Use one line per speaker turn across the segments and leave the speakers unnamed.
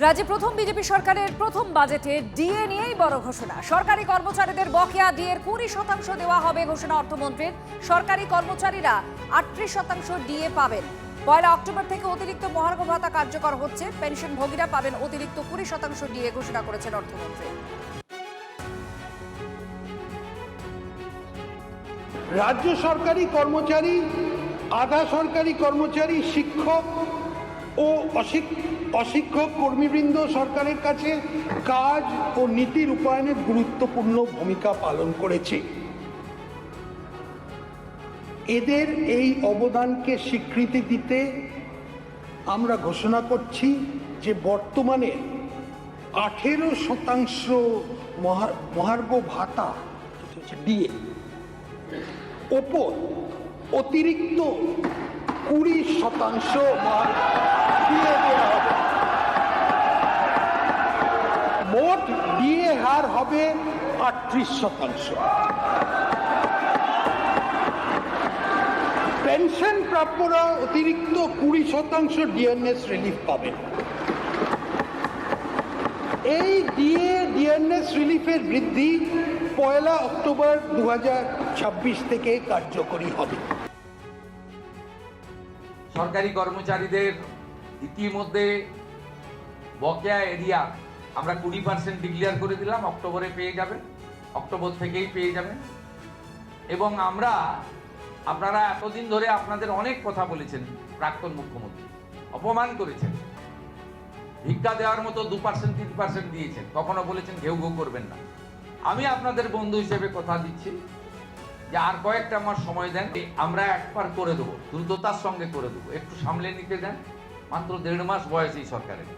রাজ্যে প্রথম বিজেপি সরকারের প্রথম বাজেটে ডিএ নিয়েই বড় ঘোষণা। সরকারি কর্মচারীদের বকেয়া ডিএর 20% দেওয়া হবে ঘোষণা অর্থমন্ত্রীর। সরকারি কর্মচারীরা 38% ডিএ পাবেন। 1 অক্টোবর থেকে অতিরিক্ত মহার্ঘ ভাতা কার্যকর হচ্ছে। পেনশনভোগীরা পাবেন অতিরিক্ত 20% ডিএ ঘোষণা করেছেন অর্থমন্ত্রী।
রাজ্য সরকারি কর্মচারী, আধা সরকারি কর্মচারী, শিক্ষক ও অশিক্ষক কর্মীবৃন্দ সরকারের কাছে কাজ ও নীতি রূপায়ণে গুরুত্বপূর্ণ ভূমিকা পালন করেছে। এদের এই অবদানকে স্বীকৃতি দিতে আমরা ঘোষণা করছি যে বর্তমানে 18% মহার্ঘ ভাতা দিয়ে ওপর অতিরিক্ত 20% দিয়ে দেওয়া হবে। মোট ডিএ হার হবে 38%। পেনশন প্রাপ্যরা অতিরিক্ত 20% ডিএনএস রিলিফ পাবেন। এই ডিএনএস রিলিফের বৃদ্ধি 1 অক্টোবর 2026 থেকে কার্যকরী হবে।
সরকারি কর্মচারীদের ইতিমধ্যে বকেয়া এরিয়া আমরা 20% ডিক্লেয়ার করে দিলাম, অক্টোবরে পেয়ে যাবেন, অক্টোবর থেকেই পেয়ে যাবেন। এবং আপনারা এতদিন ধরে আপনাদের অনেক কথা বলেছেন, প্রাক্তন মুখ্যমন্ত্রী অপমান করেছেন, ভিক্ষা দেওয়ার মতো 2% 3% দিয়েছেন, কখনো বলেছেন ঘেউ ঘেউ করবেন না। আমি আপনাদের বন্ধু হিসেবে কথা দিচ্ছি যে আর কয়েকটা মাস সময় দেন, আমরা একবার করে দেবো, দ্রুততার সঙ্গে করে দেবো, একটু সামলে নিতে দেন। মাত্র 1.5 মাস বয়স এই সরকারের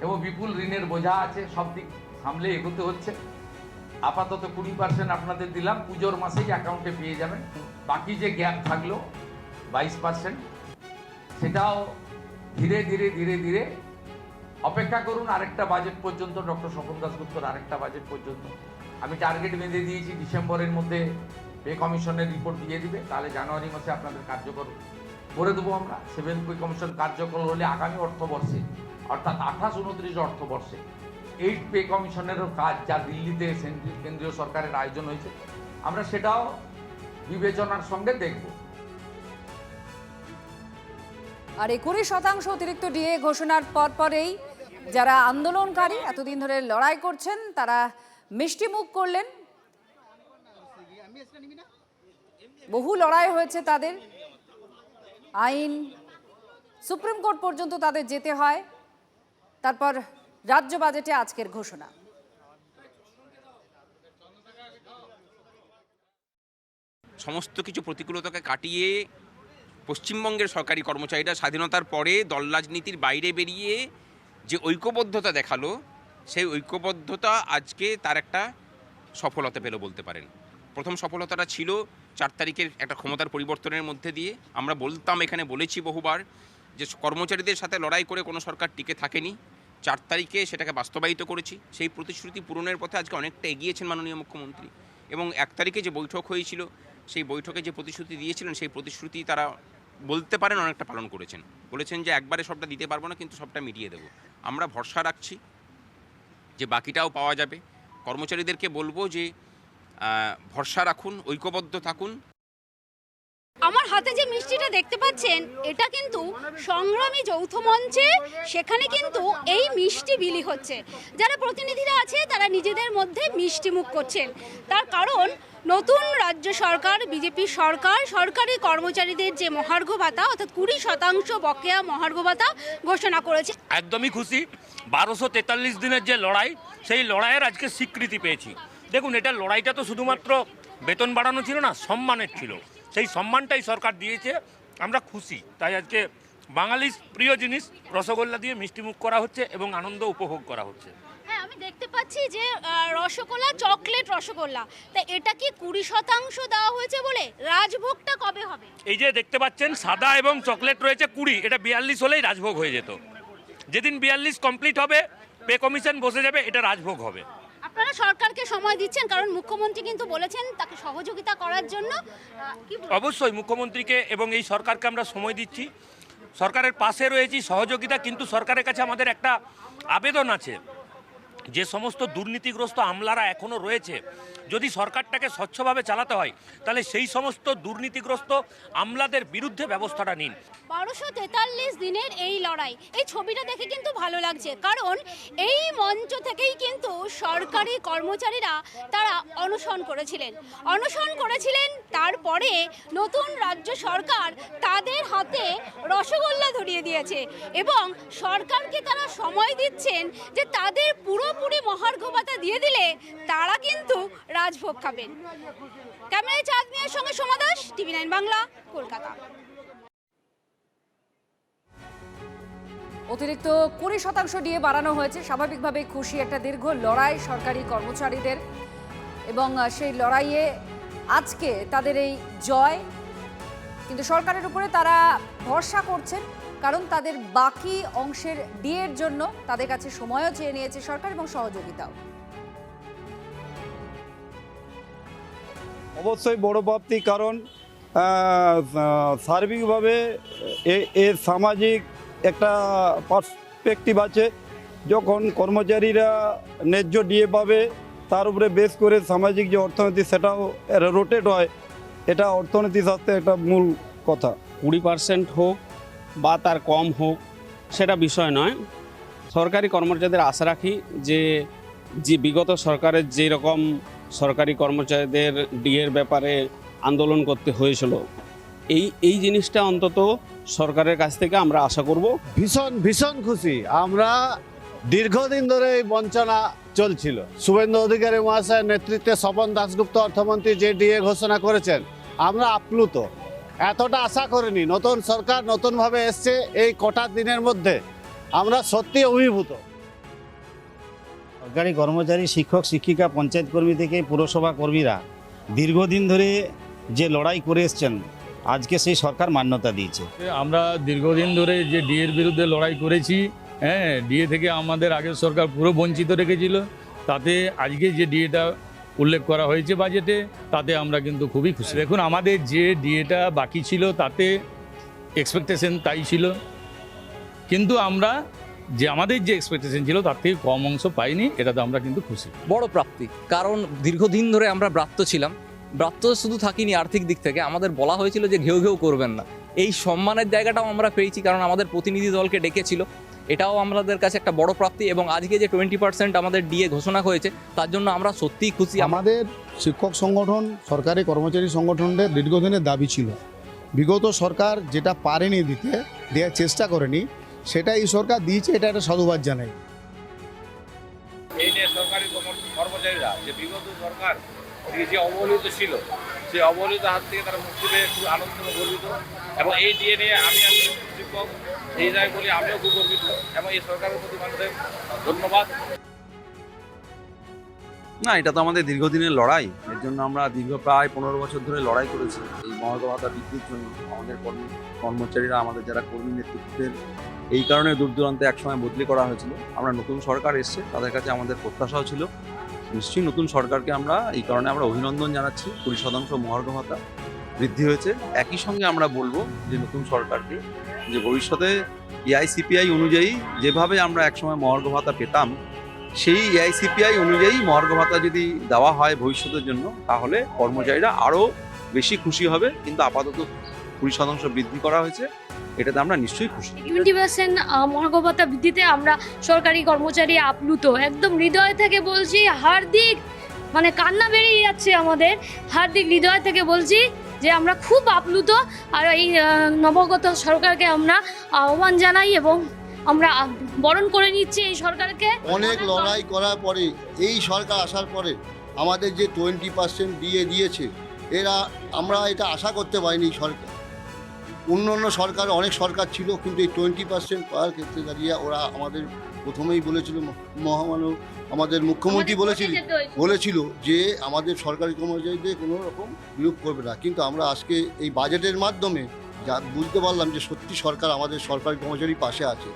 এবং বিপুল ঋণের বোঝা আছে, সব দিক সামলে এগোতে হচ্ছে। আপাতত 20% আপনাদের দিলাম, পুজোর মাসেই অ্যাকাউন্টে পেয়ে যাবেন। বাকি যে গ্যাপ থাকলো 22%, সেটাও ধীরে ধীরে ধীরে ধীরে অপেক্ষা করুন আরেকটা বাজেট পর্যন্ত, ডক্টর স্বপন দাশগুপ্তর আরেকটা বাজেট পর্যন্ত। আমি টার্গেট বেঁধে দিয়েছি, ডিসেম্বরের মধ্যে পে কমিশনের রিপোর্ট দিয়ে দিবে, তাহলে জানুয়ারি মাসে আপনাদের কার্যকর করে দেবো আমরা। 7 পে কমিশন কার্যকর হলে আগামী অর্থবর্ষে, অর্থাৎ 28-29 অর্থবর্ষে 8 পে কমিশনেরও কাজ, যা দিল্লিতে কেন্দ্রীয় সরকারের আয়োজন হয়েছে, আমরা সেটাও বিবেচনার সঙ্গে দেখব।
আর 21% অতিরিক্ত ডিএ ঘোষণার পরেই যারা আন্দোলনকারী এতদিন ধরে লড়াই করছেন তারা মিষ্টি মুখ করলেন। বহু লড়াই হয়েছে তাদের, আইন সুপ্রিম কোর্ট পর্যন্ত তাদের যেতে হয়, তারপর রাজ্য বাজেটে আজকের ঘোষণা।
সমস্ত কিছু প্রতিকূলতাকে কাটিয়ে পশ্চিমবঙ্গের সরকারি কর্মচারীরা স্বাধীনতার পরে দল রাজনীতির বাইরে বেরিয়ে যে ঐক্যবদ্ধতা দেখালো, সেই ঐক্যবদ্ধতা আজকে তার একটা সফলতা পেল বলতে পারেন। প্রথম সফলতাটা ছিল 4 তারিখের একটা ক্ষমতার পরিবর্তনের মধ্যে দিয়ে। আমরা বলতাম, এখানে বলেছি বহুবার, যে কর্মচারীদের সাথে লড়াই করে কোনো সরকার টিকে থাকেনি। 4 তারিখে সেটাকে বাস্তবায়িত করেছি। সেই প্রতিশ্রুতি পূরণের পথে আজকে অনেকটা এগিয়েছেন মাননীয় মুখ্যমন্ত্রী। এবং 1 তারিখে যে বৈঠক হয়েছিল, সেই বৈঠকে যে প্রতিশ্রুতি দিয়েছিলেন, সেই প্রতিশ্রুতি তারা বলতে পারেন অনেকটা পালন করেছেন। বলেছেন যে একবারে সবটা দিতে পারবো না, কিন্তু সবটা মিটিয়ে দেবো। আমরা ভরসা রাখছি যে বাকিটাও পাওয়া যাবে। কর্মচারীদেরকে বলবো যে ভরসা রাখুন, ঐক্যবদ্ধ থাকুন।
আমার হাতে যে মিষ্টিটা দেখতে পাচ্ছেন, এটা কিন্তু সংগ্রামী যৌথ মঞ্চে, সেখানে কিন্তু এই মিষ্টি বিলি হচ্ছে। যারা প্রতিনিধিরা আছে তারা নিজেদের মধ্যে মিষ্টি মুখ করছেন। তার কারণ নতুন রাজ্য সরকার, বিজেপি সরকার, সরকারি কর্মচারীদের যে মহার্ঘ ভাতা, অর্থাৎ 20% বকেয়া মহার্ঘ ভাতা ঘোষণা করেছে।
একদমই খুশি। 1243 দিনের যে লড়াই, সেই লড়াইয়ের আজকে স্বীকৃতি পেয়েছি। দেখুন, এটা লড়াইটা তো শুধুমাত্র বেতন বাড়ানো ছিল না, সম্মানের ছিল। সেই সম্মানটাই সরকার দিয়েছে, আমরা খুশি। তাই আজকে বাঙালির প্রিয় জিনিস রসগোল্লা দিয়ে মিষ্টিমুখ করা হচ্ছে এবং আনন্দ উপভোগ করা হচ্ছে।
হ্যাঁ, আমি দেখতে পাচ্ছি যে রসগোল্লা, চকলেট রসগোল্লা, তা এটা কি 20% দেওয়া হয়েছে বলে? রাজভোগটা কবে হবে?
এই যে দেখতে পাচ্ছেন, সাদা এবং চকলেট রয়েছে 20, এটা 42 হলেই রাজভোগ হয়ে যেত। যেদিন 42 কমপ্লিট হবে, পে কমিশন বসে যাবে, এটা রাজভোগ হবে।
আপনারা সরকারকে সময় দিচ্ছেন, কারণ মুখ্যমন্ত্রী কিন্তু বলেছেন তাকে সহযোগিতা করার জন্য।
অবশ্যই মুখ্যমন্ত্রীকে এবং এই সরকারকে আমরা সময় দিচ্ছি। সরকারের পাশে রয়েছি, সহযোগিতা, কিন্তু সরকারের কাছে আমাদের একটা আবেদন আছে, যে সমস্ত দুর্নীতিগ্রস্ত আমলারা এখনও রয়েছে, যদি সরকারটাকে স্বচ্ছভাবে চালাতে হয় তাহলে সেই সমস্ত দুর্নীতিগ্রস্ত আমলাদের বিরুদ্ধে ব্যবস্থাটা নিন।
1243 দিনের এই লড়াই, এই ছবিটা দেখে কিন্তু ভালো লাগছে, কারণ এই মঞ্চ থেকেই কিন্তু সরকারি কর্মচারীরা তারা অনশন করেছিলেন। তারপরে নতুন রাজ্য সরকার তাদের হাতে রসগোল্লা ধরিয়ে দিয়েছে এবং সরকারকে তারা সময় দিচ্ছেন যে তাদের পুরোপুরি মহার্ঘ ভাতা দিয়ে দিলে তারা কিন্তু রাজভোগ খাবেন। ক্যামেরায় চাঁদ মিয়ার সঙ্গে সোমা দাস, TV9 বাংলা, কলকাতা।
অতিরিক্ত 20% ডিএ বাড়ানো হয়েছে। স্বাভাবিকভাবে খুশি, একটা দীর্ঘ লড়াই সরকারি কর্মচারীদের, এবং সেই লড়াইয়ে আজকে তাদের এই জয়। কিন্তু সরকারের উপরে তারা ভরসা করছেন, কারণ তাদের বাকি অংশের ডিএর জন্য তাদের কাছে সময়ও চেয়ে নিয়েছে সরকার এবং সহযোগিতাও।
অবশ্যই বড় প্রাপ্তি, কারণ সার্বিকভাবে এর সামাজিক একটা পার্সপেক্টিভ আছে। যখন কর্মচারীরা ন্যায্য ডিএ পাবে, তার উপরে বেস করে সামাজিক যে অর্থনীতি সেটাও রোটেট হয়, এটা অর্থনীতির সাথে একটা মূল কথা।
20% হোক বা তার কম হোক সেটা বিষয় নয়। সরকারি কর্মচারীদের আশা রাখি যে বিগত সরকারের যেই রকম সরকারি কর্মচারীদের ডিএর ব্যাপারে আন্দোলন করতে হয়েছিল, এই জিনিসটা অন্তত সরকারের কাছ থেকে আমরা আশা করব।
ভীষণ খুশি আমরা। দীর্ঘদিন ধরে এই বঞ্চনা চলছিল। শুভেন্দু অধিকারী মহাশয়ের নেতৃত্বে স্বপন দাশগুপ্ত অর্থমন্ত্রী যে ডিএ ঘোষণা করেছেন, আমরা আপ্লুত। এতটা আশা করিনি। নতুন সরকার নতুনভাবে এসছে, এই কটা দিনের মধ্যে আমরা সত্যি অভিভূত।
সরকারি কর্মচারী, শিক্ষক শিক্ষিকা, পঞ্চায়েত কর্মী থেকে পুরসভা কর্মীরা দীর্ঘদিন ধরে যে লড়াই করে এসছেন, আজকে সেই সরকার মান্যতা দিয়েছে।
আমরা দীর্ঘদিন ধরে যে ডিএর বিরুদ্ধে লড়াই করেছি, ডিএ থেকে আমাদের আগের সরকার পুরো বঞ্চিত রেখেছিল, তাতে আজকে যে ডিএটা উল্লেখ করা হয়েছে বাজেটে, তাতে আমরা কিন্তু খুবই খুশি। দেখুন, আমাদের যে ডিএটা বাকি ছিল তাতে এক্সপেকটেশন তাই ছিল, কিন্তু আমরা আমাদের যে এক্সপেকটেশন ছিল তার থেকে কম অংশ পাইনি, এটাতে আমরা কিন্তু খুশি।
বড় প্রাপ্তি, কারণ দীর্ঘদিন ধরে আমরা ব্রাত্য ছিলাম। ব্রাত্য শুধু থাকিনি আর্থিক দিক থেকে, আমাদের বলা হয়েছিল যে ঘেউ ঘেউ করবেন না। এই সম্মানের জায়গাটাও আমরা পেয়েছি, কারণ আমাদের প্রতিনিধি দলকে ডেকেছিল, এটাও আমাদের কাছে একটা বড় প্রাপ্তি। এবং আজকে যে 20% আমাদের ডিএ ঘোষণা হয়েছে, তার জন্য আমরা সত্যিই খুশি।
আমাদের শিক্ষক সংগঠন, সরকারি কর্মচারী সংগঠনদের দীর্ঘদিনের দাবি ছিল, বিগত সরকার যেটা পারেনি দেওয়ার চেষ্টা করেনি, সেটা এই সরকার দিয়েছে, এটা একটা সাধুবাদ জানাই।
এই নিয়ে সরকারি কর্মচারীরা যে বিগত সরকার যে অবহেলিত ছিল, সেই অবহেলিত হাত থেকে তারা মুক্তি পেয়ে খুব আনন্দ গর্বিত। এবং এই ডিএ নিয়ে আমি শিক্ষক এই জায়গায় বলি, আমিও খুব গর্বিত এবং এই সরকারের প্রতি মানুষের ধন্যবাদ।
না, এটা তো আমাদের দীর্ঘদিনের লড়াই। এর জন্য আমরা প্রায় 15 বছর ধরে লড়াই করেছি এই মহার্ঘ ভাতা বৃদ্ধির জন্য। আমাদের কর্মচারীরা, আমাদের যারা কর্মী নেতৃত্বের, এই কারণে দূর দূরান্তে একসময় বদলি করা হয়েছিল। আমরা নতুন সরকার এসছে, তাদের কাছে আমাদের প্রত্যাশাও ছিল। নিশ্চয়ই নতুন সরকারকে আমরা এই কারণে অভিনন্দন জানাচ্ছি। 20% মহার্ঘ ভাতা বৃদ্ধি হয়েছে। একই সঙ্গে আমরা বলবো যে নতুন সরকারকে, যে ভবিষ্যতে এআইসিপিআই অনুযায়ী যেভাবে আমরা একসময় মহার্ঘ ভাতা পেতাম, সেই এআইসিপিআই অনুযায়ী মহার্ঘ ভাতা যদি দেওয়া হয় ভবিষ্যতের জন্য, তাহলে কর্মচারীরা আরও বেশি খুশি হবে। কিন্তু আপাতত 20% বৃদ্ধি করা হয়েছে, এটাতে আমরা নিশ্চয়ই খুশি।
20% মহার্ঘ ভাতা বৃদ্ধিতে আমরা সরকারি কর্মচারী আপ্লুত। একদম হৃদয় থেকে বলছি, হার্দিক, মানে কান্না বেরিয়ে যাচ্ছে আমাদের। হার্দিক হৃদয় থেকে বলছি যে আমরা খুব আপ্লুত। আর এই নবগত সরকারকে আমরা আহ্বান জানাই এবং আমরা বরণ করে নিচ্ছি এই সরকারকে।
অনেক লড়াই করার পরে এই সরকার আসার পরে আমাদের যে 20% ডিএ দিয়েছে, আমরা এটা আশা করতে পারিনি। সরকার, অন্য সরকার, অনেক সরকার ছিল, কিন্তু এই 20% পাওয়ার ক্ষেত্রে দাঁড়িয়ে ওরা আমাদের প্রথমেই বলেছিল, মহামানব আমাদের মুখ্যমন্ত্রী বলেছিল যে আমাদের সরকারি কর্মচারীদের কোনো রকম বিয়োগ করবে না। কিন্তু আমরা আজকে এই বাজেটের মাধ্যমে যা বুঝতে পারলাম যে সত্যি সরকার আমাদের সরকারি কর্মচারীর পাশে আছে।